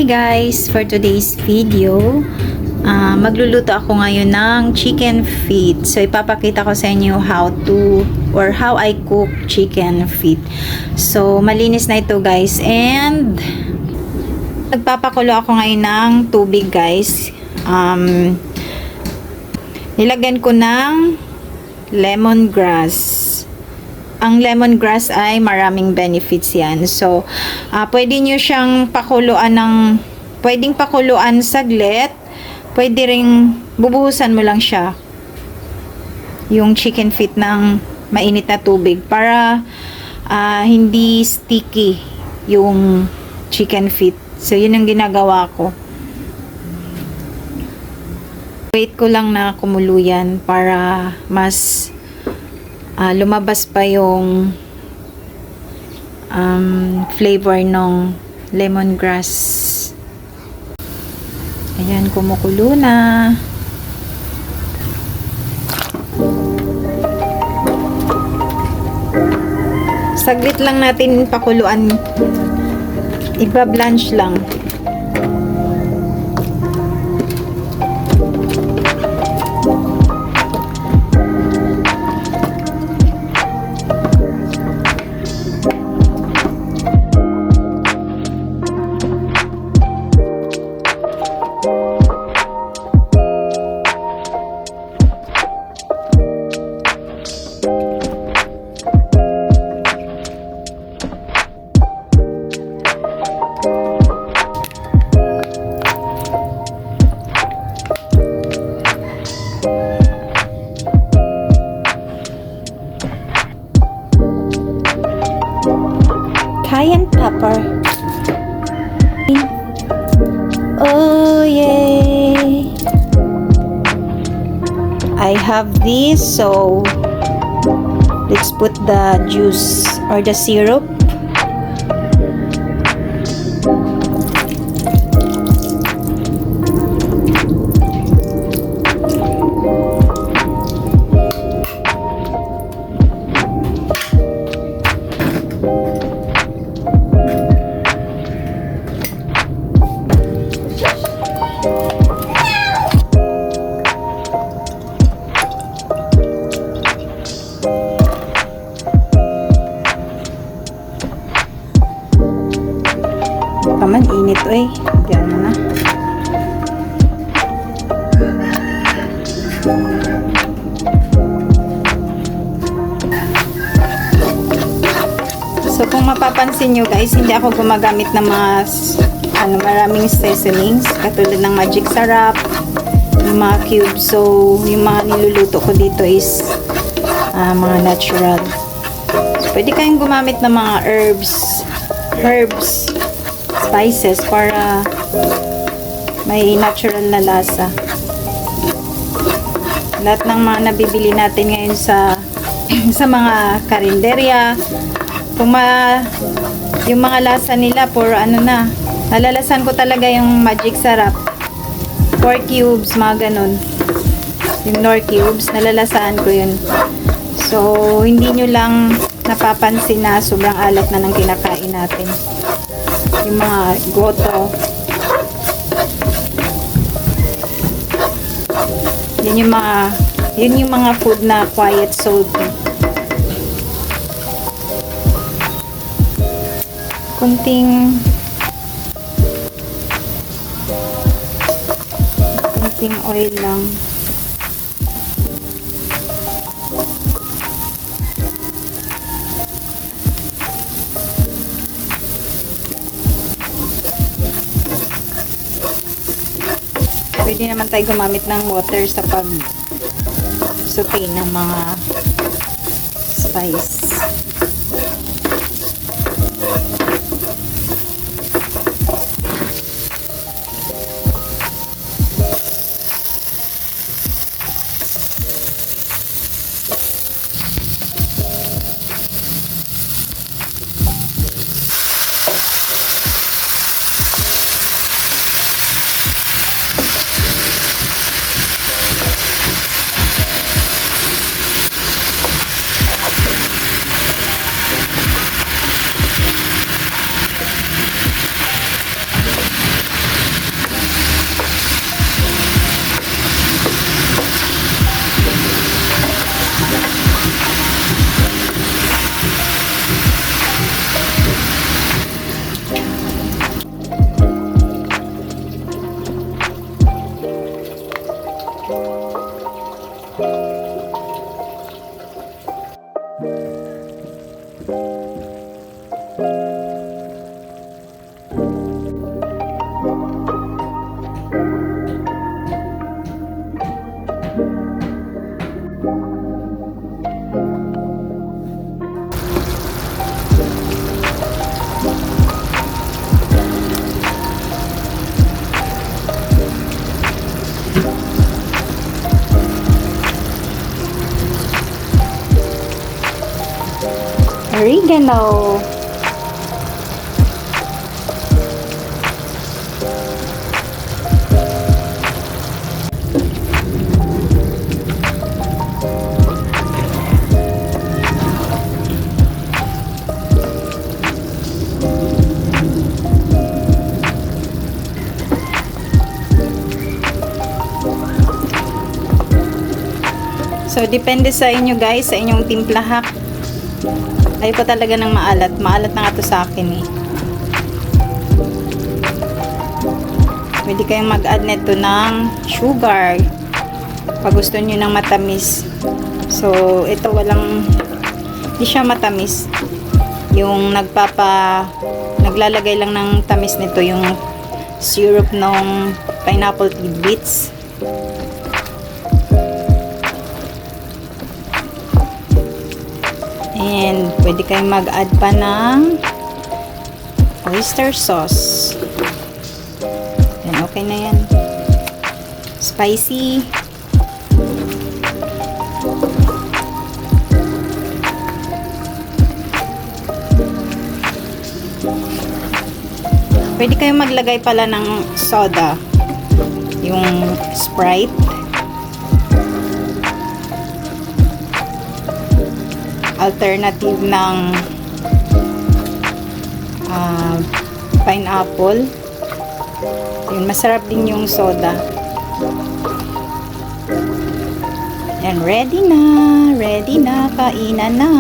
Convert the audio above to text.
Hi guys! For today's video, magluluto ako ngayon ng chicken feet. So, ipapakita ko sa inyo how I cook chicken feet. So, malinis na ito guys. And, nagpapakulo ako ngayon ng tubig guys. Nilagyan ko ng lemongrass. Ang lemongrass ay maraming benefits yan. So, pwede nyo siyang pwedeng pakuluan saglit. Pwede ring bubuhusan mo lang siya. Yung chicken feet ng mainit na tubig para hindi sticky yung chicken feet. So, yun ang ginagawa ko. Wait ko lang na kumulo yan para mas lumabas pa yung flavor ng lemongrass. Ayan, kumukulo na. Saglit lang natin pakuluan. Iba-blanch lang. Cayenne pepper. Oh yay! I have this, so let's put the juice or the syrup. Paman, init eh. Diyan mo na. So, kung mapapansin nyo guys, hindi ako gumagamit ng mga maraming seasonings. Katulad ng magic sarap, yung mga cubes. So, yung mga niluluto ko dito is mga natural. So, pwede kayong gumamit ng mga herbs, spices para may natural na lasa. Lahat ng mga nabibili natin ngayon sa mga karinderya, yung mga lasa nila puro nalalasan ko talaga yung magic sarap, 4 cubes, mga ganun, yung Knorr cubes, nalalasaan ko yun. So, hindi nyo lang napapansin na sobrang alat na ng kinakain natin. Yung mga goto. Yun yung mga food na quiet salty. Kunting oil lang. Pwede naman tayo gumamit ng water sa pag-saute ng mga spice. oregano. So, depende sa inyo guys, sa inyong timplahak. Ayoko talaga ng maalat. Maalat na nga to sa akin eh. Pwede kayong mag-add nito ng sugar. Pag gusto nyo ng matamis. So, ito hindi siya matamis. Yung naglalagay lang ng tamis nito, yung syrup ng pineapple tidbits. And pwede kayong mag-add pa ng oyster sauce. Yan, okay na yan. Spicy. Pwede kayong maglagay pala ng soda. Yung Sprite. Alternative ng pineapple. Yun, masarap din yung soda. Yan, ready na, kainan na.